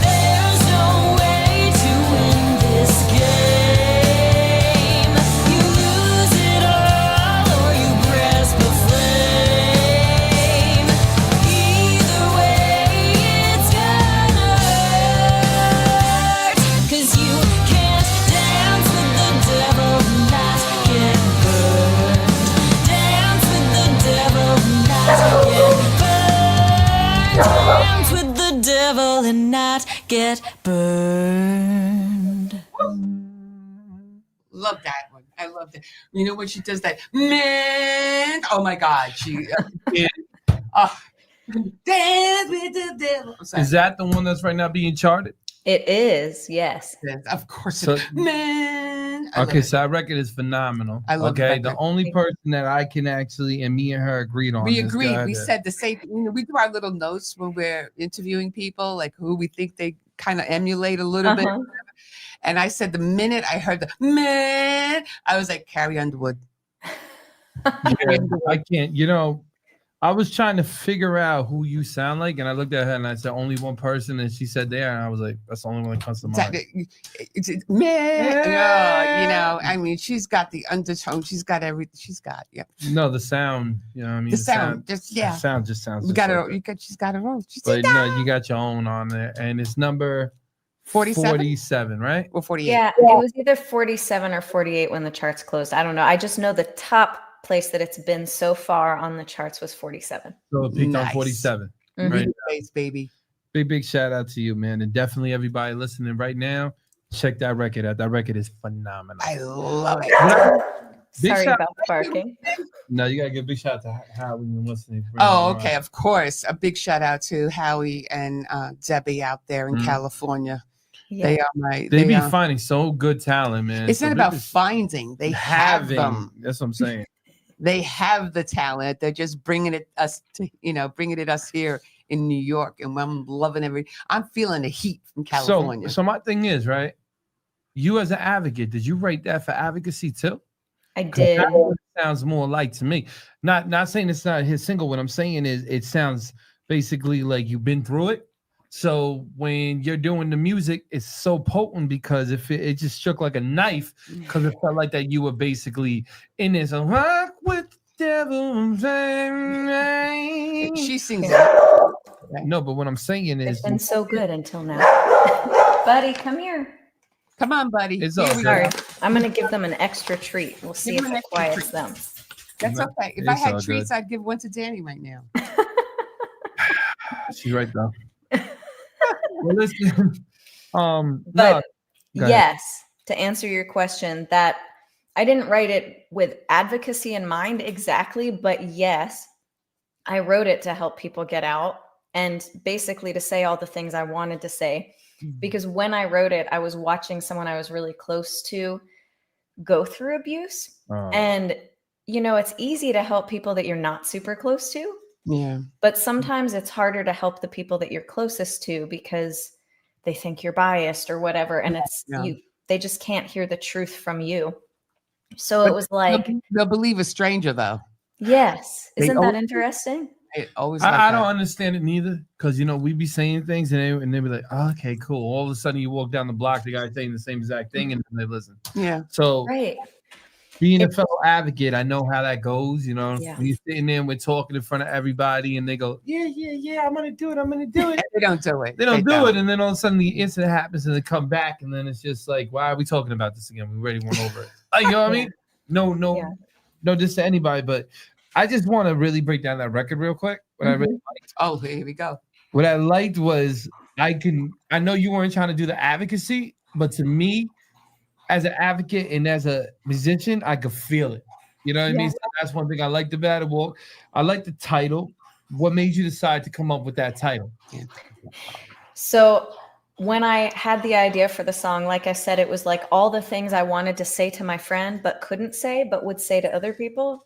S7: There's no way to win this game. You lose it all or you grasp the flame. Either way, it's gonna hurt. 'Cause you can't dance with the devil and not get burned. Dance with the devil and not get burned. Dance with the devil and not get burned.
S2: Love that one. I love that. You know when she does that, man. Oh my God. She dance with the devil. I'm sorry.
S3: Is that the one that's right now being charted?
S6: It is, yes.
S2: Of course.
S3: So-
S2: Man. I love
S3: Okay,
S2: it.
S3: so that record is phenomenal.
S2: I love
S3: okay,
S2: that
S3: the
S2: record.
S3: only person that I can actually, and me and her agreed on.
S2: We
S3: this
S2: agreed.
S3: guy
S2: We
S3: that-
S2: said the same. You know, we do our little notes when we're interviewing people, like who we think they kind of emulate a little bit.
S6: Uh-huh.
S2: And I said the minute I heard the man, I was like Carrie Underwood.
S3: Yeah, I can't. You know, I was trying to figure out who you sound like, and I looked at her and I said only one person, and she said there, and I was like, that's the only one that comes to mind.
S2: Man, yeah. You know, I mean, she's got the undertone. She's got everything. She's got, yeah.
S3: No, the sound, you know what I mean?
S2: The sound, just, yeah.
S3: The sound just sounds.
S2: You got it. She's got her own.
S3: But no, you got your own on there, and it's number 47, right?
S2: Or 48.
S6: Yeah, it was either 47 or 48 when the charts closed. I don't know. I just know the top place that it's been so far on the charts was 47.
S3: So it peaked on 47. Right?
S2: Face, baby.
S3: Big shout out to you, man. And definitely everybody listening right now, check that record out. That record is phenomenal.
S2: I love it.
S6: Sorry about the barking.
S3: No, you gotta give a big shout out to Howie and listening.
S2: Oh, okay. Of course. A big shout out to Howie and Debbie out there in California.
S6: Yeah.
S2: They are my.
S3: They be finding so good talent, man.
S2: It's
S3: so
S2: not about finding. They have them.
S3: That's what I'm saying.
S2: They have the talent. They're just bringing it us here in New York, and I'm loving I'm feeling the heat from California.
S3: So my thing is, right? You as an advocate, did you write that for advocacy too?
S6: I did.
S3: That's what it sounds more like to me. Not saying it's not his single. What I'm saying is it sounds basically like you've been through it. So when you're doing the music, it's so potent because if it just struck like a knife, because it felt like that you were basically in this rock with the devil.
S2: She sings it.
S3: No, but what I'm saying is
S6: It's been so good until now. Buddy, come here.
S2: Come on, buddy.
S3: It's all good.
S6: Sorry, I'm gonna give them an extra treat. We'll see if it quiets them.
S2: That's okay. If I had treats, I'd give one to Danny right now.
S3: She's right though. Well, listen,
S6: but yes, to answer your question, that I didn't write it with advocacy in mind exactly, but yes, I wrote it to help people get out and basically to say all the things I wanted to say. Because when I wrote it, I was watching someone I was really close to go through abuse. And, you know, it's easy to help people that you're not super close to.
S2: Yeah.
S6: But sometimes it's harder to help the people that you're closest to because they think you're biased or whatever. And they just can't hear the truth from you. So it was like,
S2: they'll believe a stranger though.
S6: Yes. Isn't that interesting?
S3: I don't understand it neither. Cause you know, we be saying things and they be like, oh, okay, cool. All of a sudden you walk down the block, the guy saying the same exact thing and they listen.
S2: Yeah.
S3: So
S6: right.
S3: Being a fellow advocate, I know how that goes. You know, when you're sitting there and we're talking in front of everybody and they go, yeah, I'm going to do it.
S2: They don't do it.
S3: They don't do it. And then all of a sudden the incident happens and they come back and then it's just like, why are we talking about this again? We already went over it. You know what I mean? No, just to anybody, but I just want to really break down that record real quick. What I really liked.
S2: Oh, here we go.
S3: What I liked was I know you weren't trying to do the advocacy, but to me, as an advocate and as a musician, I could feel it. You know what I mean? So that's one thing I liked about it. Well, I like the title. What made you decide to come up with that title?
S6: So when I had the idea for the song, like I said, it was like all the things I wanted to say to my friend, but couldn't say, but would say to other people.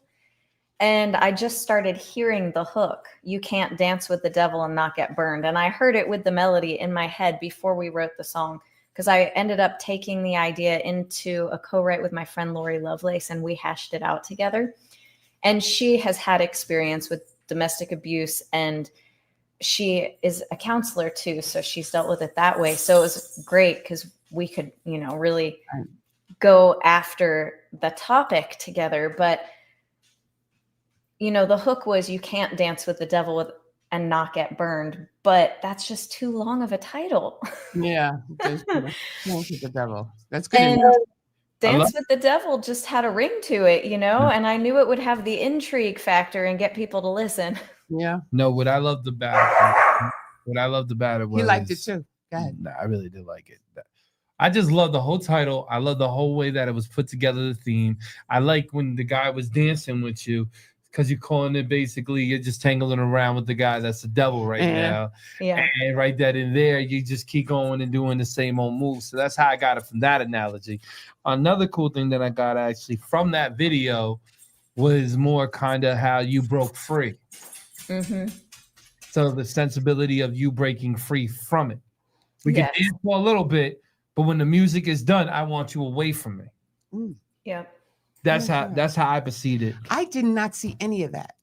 S6: And I just started hearing the hook, "You can't dance with the devil and not get burned." And I heard it with the melody in my head before we wrote the song. Because I ended up taking the idea into a co-write with my friend Lori Lovelace, and we hashed it out together. And she has had experience with domestic abuse, and she is a counselor too, so she's dealt with it that way. So it was great because we could, really go after the topic together. But, the hook was, "You can't dance with the devil and not get burned," but that's just too long of a title.
S2: Yeah. Dance with the devil. That's good.
S6: And Dance with the Devil just had a ring to it, and I knew it would have the intrigue factor and get people to listen.
S2: Yeah.
S3: No, what I loved about it was
S2: he liked it too. Go ahead.
S3: I really did like it. I just love the whole title. I love the whole way that it was put together, the theme. I like when the guy was dancing with you. Because you're calling it basically, you're just tangling around with the guy that's the devil right now.
S6: Yeah.
S3: And right that in there, you just keep going and doing the same old moves. So that's how I got it from that analogy. Another cool thing that I got actually from that video was more kind of how you broke free.
S6: Mm-hmm.
S3: So the sensibility of you breaking free from it. We can dance for a little bit, but when the music is done, I want you away from me.
S6: Yeah.
S3: That's how I perceived it.
S2: I did not see any of that.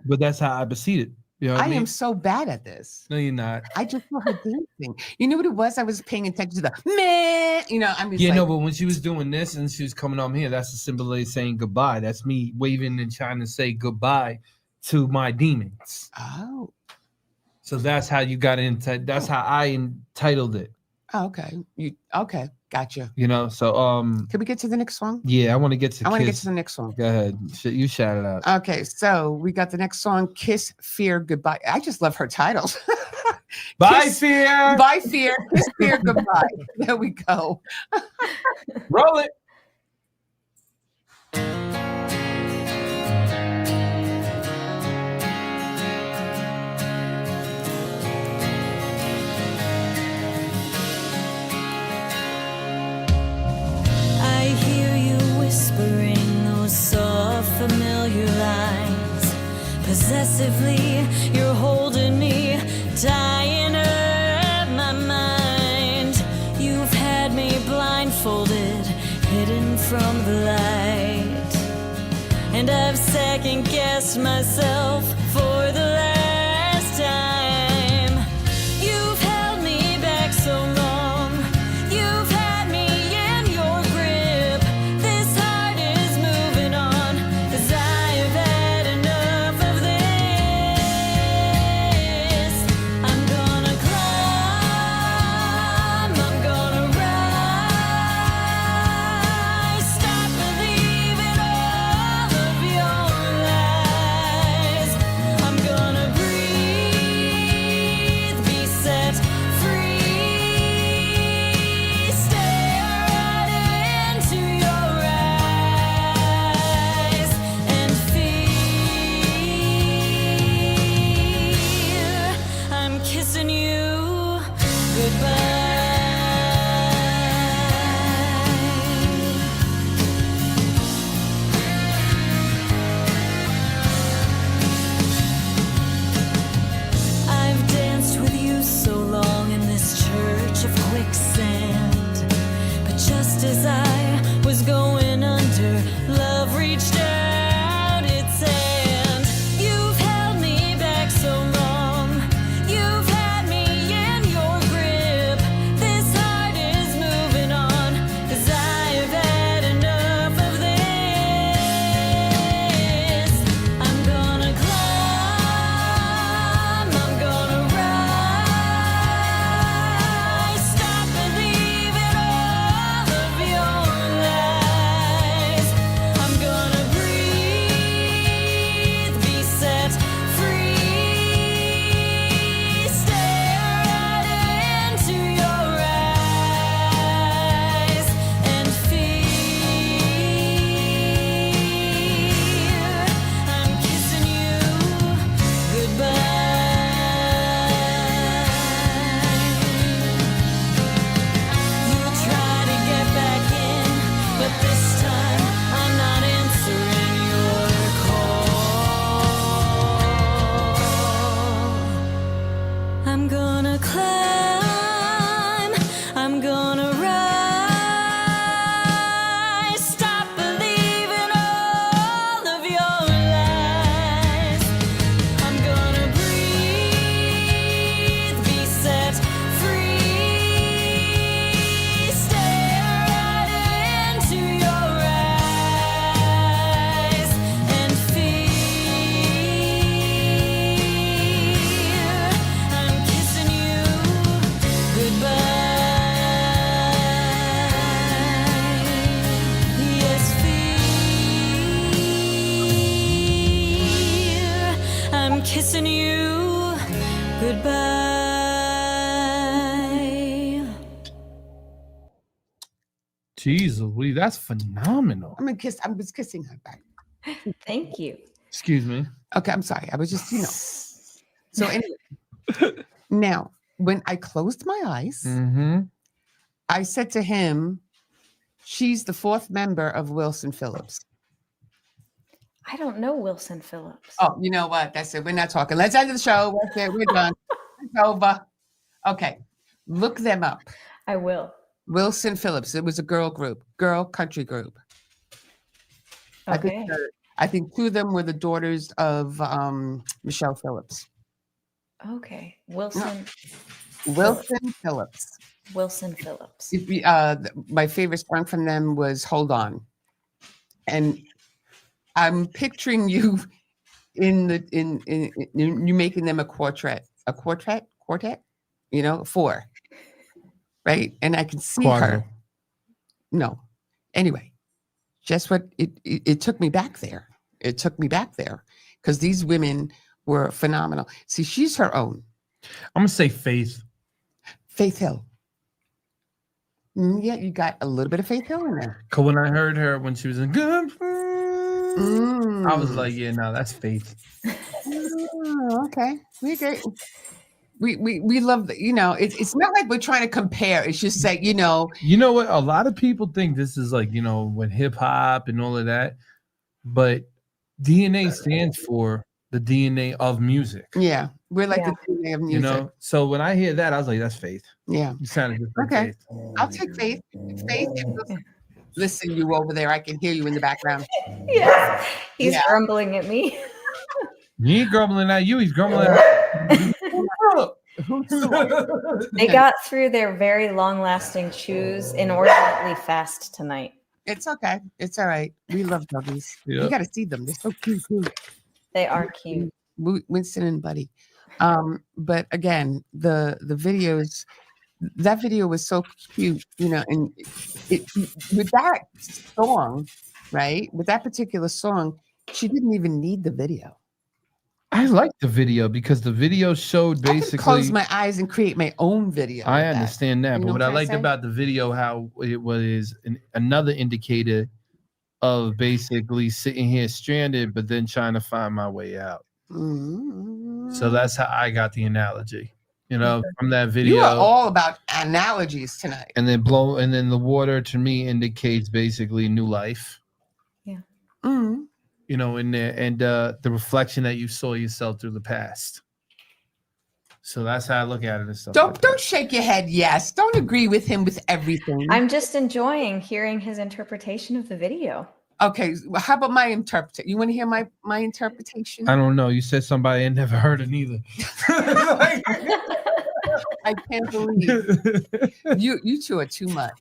S3: But that's how I proceeded. You know what
S2: I
S3: I mean?
S2: am so bad at this.
S3: No, you're not.
S2: I just saw her dancing. You know what it was? I was paying attention to the meh. You know, I'm just
S3: Yeah,
S2: like,
S3: no, but when she was doing this and she was coming on here, that's a symbol of saying goodbye. That's me waving and trying to say goodbye to my demons.
S2: oh,
S3: So that's how you got into. That's how I entitled it.
S2: okay. Okay, gotcha.
S3: You know. So
S2: Can we get to the next song?
S3: yeah, I want to get to.
S2: I want to get
S3: Kiss.
S2: to the next song.
S3: Go ahead. You shout it out.
S2: Okay, so we got the next song, Kiss, Fear, Goodbye. I just love her titles.
S3: Bye,
S2: Kiss-
S3: fear.
S2: Bye, Fear, Kiss, Fear, Goodbye. There we go.
S3: Roll it.
S7: I hear you whispering those soft, familiar lines. Possessively, you're holding me, tying up my mind. You've had me blindfolded, hidden from the light. And I've second guessed myself for the last time. You've held me back so long. You've had me in your grip. This heart is moving on, 'cause I've had enough of this. I'm gonna climb, I'm gonna rise. Stop believing all of your lies. I'm gonna breathe, be set free. Stare right into your eyes and feel I'm kissing you goodbye. I've danced with you so long in this church of quicksand, but just as I was going under, love reached out its hand. You've held me back so long. You've had me in your grip. This heart is moving on, 'cause I've had enough of this. I'm gonna climb, I'm gonna rise. Stop believing all of your lies. I'm gonna breathe, be set free. Stare right into your eyes and feel I'm kissing you goodbye. You'll try to get back in, but this time I'm not answering your call. I'm gonna climb, I'm gonna rise. Stop believing all of your lies. I'm gonna breathe, be set free. Stare right into your eyes and feel I'm kissing you goodbye. Yes, feel I'm kissing you goodbye.
S3: Jeez Louise, that's phenomenal.
S2: I was kissing her back.
S6: Thank you.
S3: Excuse me.
S2: Okay, I'm sorry. I was just, So anyway, now when I closed my eyes,
S3: Mm-hmm.
S2: I said to him, she's the fourth member of Wilson Phillips.
S6: I don't know Wilson Phillips.
S2: Oh, you know what? That's it. We're not talking. Let's end the show. That's it. We're done. It's over. Okay. Look them up.
S6: I will.
S2: Wilson Phillips. It was a girl country group. I
S6: Okay.
S2: think I think 2 of them were the daughters of Michelle Phillips.
S6: Okay. Wilson
S2: Wilson Phillips.
S6: Phillips.
S2: If we, my favorite song from them was "Hold On," and I'm picturing you in you making them a quartet, you know, 4, right? And I can see
S3: Quadra.
S2: her. No, anyway, just what it took me back there. It took me back there because these women were phenomenal. See, she's her own.
S3: I'm gonna say Faith.
S2: Faith Hill. Yeah, you got a little bit of Faith Hill in there.
S3: Cause when I heard her when she was in Good,
S2: Mm.
S3: I was like, yeah, no, that's Faith.
S2: Oh, okay, we agree. We love the, you know, it's not like we're trying to compare. It's just like, you know.
S3: You know what? A lot of people think this is like, you know, with hip hop and all of that, but DNA stands for the DNA of music.
S2: Yeah, we're like
S6: Yeah.
S2: the DNA of music.
S3: You know, so when I hear that, I was like, that's Faith.
S2: Yeah.
S3: You sounded just like
S2: Okay.
S3: Faith.
S2: I'll take Faith. Faith. Listen, you over there. I can hear you in the background.
S6: Yes. He's
S2: Yeah.
S6: grumbling at me.
S3: He ain't grumbling at you. He's grumbling at
S6: They got through their very long-lasting chews inordinately fast tonight.
S2: It's okay. It's all right. We love doggies.
S3: Yeah.
S2: You got to see them. They're so cute too.
S6: They are cute.
S2: Winston and Buddy. But again, the videos, that video was so cute, you know, and with that song, right? With that particular song, she didn't even need the video.
S3: I like the video because the video showed
S2: I could
S3: basically.
S2: close my eyes and create my own video.
S3: I
S2: with that.
S3: understand that,
S2: You
S3: but
S2: know
S3: what
S2: what
S3: I
S2: I'm
S3: liked
S2: saying?
S3: about the video, how it was another indicator of basically sitting here stranded, but then trying to find my way out. So that's how I got the analogy, you know, from that video.
S2: You are all about analogies tonight.
S3: And then the water to me indicates basically new life.
S2: Mhm.
S3: You know, in there, and the reflection that you saw yourself through the past. So that's how I look at it and stuff.
S2: Don't shake your head. Yes, don't agree with him with everything.
S6: I'm just enjoying hearing his interpretation of the video.
S2: Okay, well, how about my interpretation? You want to hear my interpretation?
S3: I don't know. You said somebody ain't never heard it neither.
S2: I can't believe you two are too much.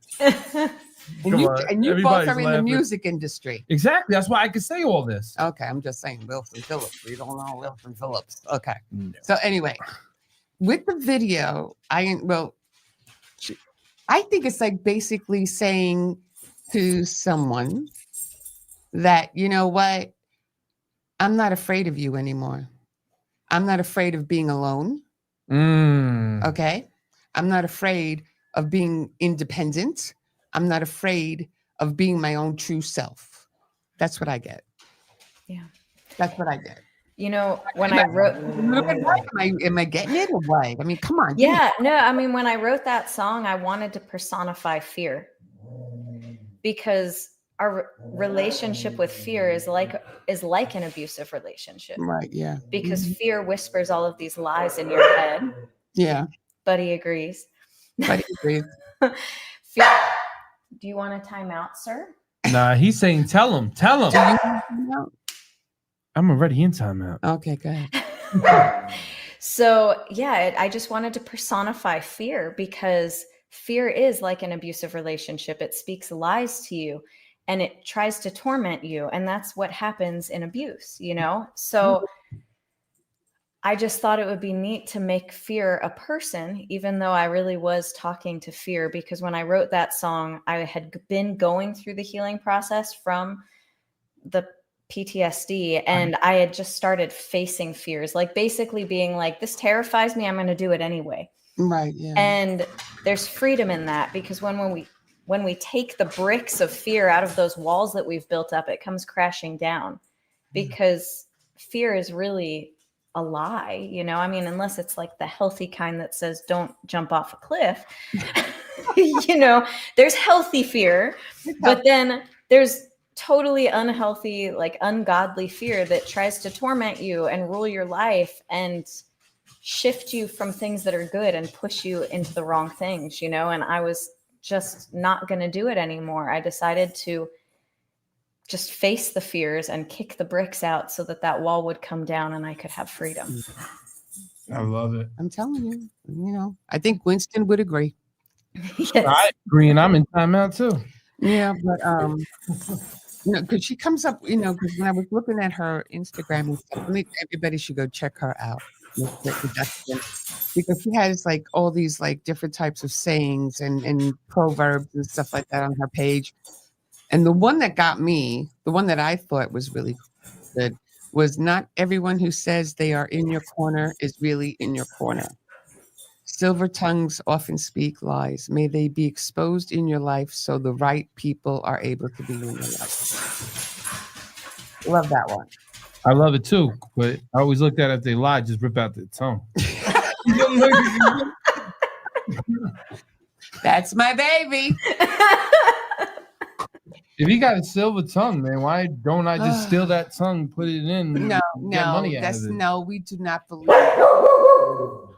S2: And
S3: Come
S2: you,
S3: on,
S2: and you both
S3: everybody's
S2: are in the
S3: laughing.
S2: music industry.
S3: Exactly. That's why I could say all this.
S2: Okay, I'm just saying Wilson Phillips. We don't know Wilson Phillips. Okay.
S3: No.
S2: So anyway, with the video, I think it's like basically saying to someone that, you know what, I'm not afraid of you anymore. I'm not afraid of being alone. Okay. I'm not afraid of being independent. I'm not afraid of being my own true self. That's what I get.
S6: Yeah.
S2: That's what I get.
S6: You know, when I wrote,
S2: Am I getting it or what? I mean, come on.
S6: yeah, no, I mean, when I wrote that song, I wanted to personify fear because our relationship with fear is like an abusive relationship.
S2: Right. Yeah.
S6: Because fear whispers all of these lies in your head.
S2: Yeah.
S6: Buddy agrees.
S2: But he agrees.
S6: Fear. Do you want a timeout, sir?
S3: Nah, he's saying tell him.
S2: Do you want to find out?
S3: I'm already in timeout.
S2: Okay, go ahead.
S6: So yeah, I just wanted to personify fear because fear is like an abusive relationship. It speaks lies to you and it tries to torment you. And that's what happens in abuse, you know? So I just thought it would be neat to make fear a person, even though I really was talking to fear, because when I wrote that song, I had been going through the healing process from the PTSD and I had just started facing fears, like basically being like, this terrifies me, I'm going to do it anyway.
S2: Right. Yeah.
S6: And there's freedom in that because when we take the bricks of fear out of those walls that we've built up, it comes crashing down because fear is really a lie, you know? I mean, unless it's like the healthy kind that says, don't jump off a cliff, you know, there's healthy fear, but then there's totally unhealthy, like ungodly fear that tries to torment you and rule your life and shift you from things that are good and push you into the wrong things, you know? And I was just not going to do it anymore. I decided to just face the fears and kick the bricks out so that that wall would come down and I could have freedom.
S3: I love it.
S2: I'm telling you, I think Winston would agree.
S6: Yes.
S3: I agree, and I'm in timeout too.
S2: Yeah, but because she comes up, because when I was looking at her Instagram and stuff, everybody should go check her out. Because she has like all these like different types of sayings and proverbs and stuff like that on her page. And the one that got me, the one that I thought was really good, was not everyone who says they are in your corner is really in your corner. Silver tongues often speak lies. May they be exposed in your life so the right people are able to be in your life. Love that one.
S3: I love it too, but I always looked at it, if they lie, just rip out their tongue.
S2: That's my baby.
S3: If you got a silver tongue, man, why don't I just steal that tongue, put it in, and get money out of it?
S2: No, we do not believe.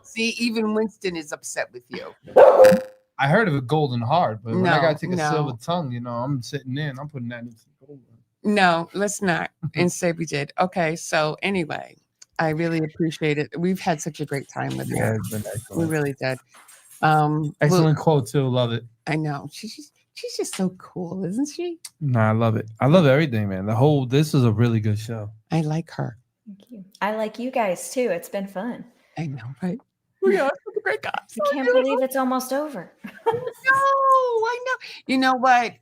S2: See, even Winston is upset with you.
S3: I heard of a golden heart, but when I gotta take a
S2: No.
S3: silver tongue, I'm sitting there and I'm putting that into gold.
S2: No, let's not. And say we did. Okay, so anyway, I really appreciate it. We've had such a great time with you.
S3: Yeah, it's been
S2: We
S3: excellent.
S2: really did.
S3: Excellent quote too. Love it.
S2: I know. She's just so cool, isn't she?
S3: Nah, I love it. I love everything, man. This is a really good show.
S2: I like her.
S6: Thank you. I like you guys too. It's been fun.
S2: I know, right? We are such a great guys.
S6: I can't believe it's almost over.
S2: I know. You know what?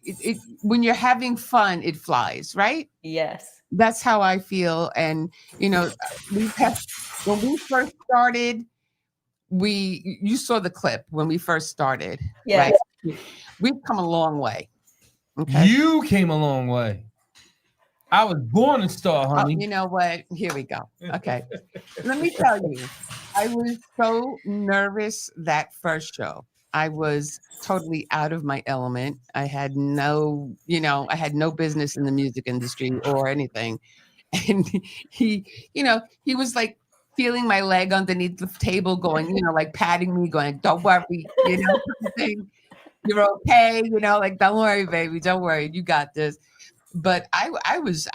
S2: When you're having fun, it flies, right?
S6: Yes.
S2: That's how I feel. And when we first started, you saw the clip when we first started.
S6: Yes.
S2: Right? We've come a long way. Okay.
S3: You came a long way. I was born a star,
S2: Oh,
S3: honey.
S2: you know what? Here we go. Okay. Let me tell you, I was so nervous that first show. I was totally out of my element. I had no business in the music industry or anything. And he was like feeling my leg underneath the table going, like patting me, going, don't worry, you're okay, like, don't worry, baby, don't worry, you got this. But I was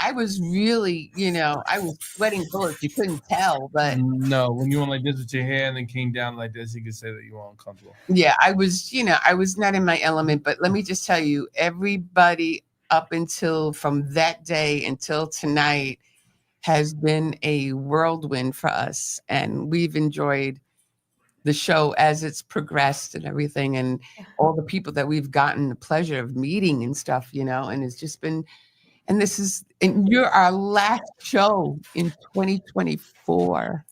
S2: really, I was sweating bullets. You couldn't tell, but
S3: No, when you went like this with your hair and then came down like this, you could say that you were uncomfortable.
S2: yeah, I was not in my element. But let me just tell you, everybody up until from that day until tonight has been a whirlwind for us, and we've enjoyed the show as it's progressed and everything, and all the people that we've gotten the pleasure of meeting and stuff, and it's just been. And you're our last show in 2024.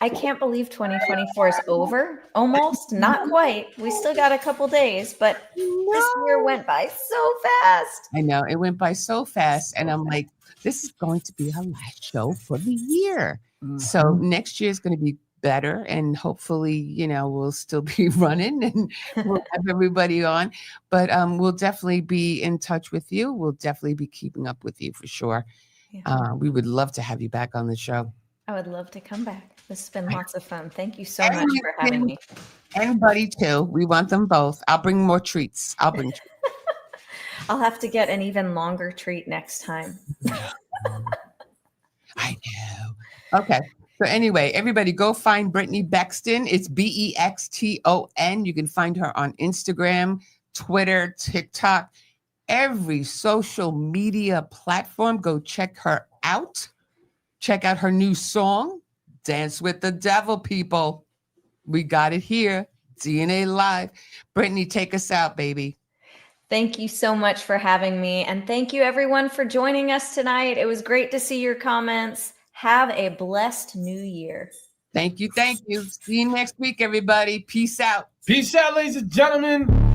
S6: I can't believe 2024 is over. Almost, not quite. We still got a couple days, but this year went by so fast.
S2: I know, it went by so fast. And I'm like, this is going to be our last show for the year.
S3: Mm-hmm.
S2: So next year is going to be better, and hopefully we'll still be running and we'll have everybody on, but we'll definitely be in touch with you. We'll definitely be keeping up with you for sure.
S6: Yeah.
S2: We would love to have you back on the show.
S6: I would love to come back. This has been lots of fun. Thank you so much for having me.
S2: And Buddy too. We want them both. I'll bring more treats. I'll
S6: I'll have to get an even longer treat next time.
S2: I know. Okay. So anyway, everybody go find Brittany Bexton. It's Bexton. You can find her on Instagram, Twitter, TikTok, every social media platform. Go check her out. Check out her new song, Dance with the Devil, people. We got it here. DNA Live. Brittany, take us out, baby.
S6: Thank you so much for having me. And thank you everyone for joining us tonight. It was great to see your comments. Have a blessed new year.
S2: Thank you. Thank you. See you next week, everybody. Peace out.
S3: Peace out, ladies and gentlemen.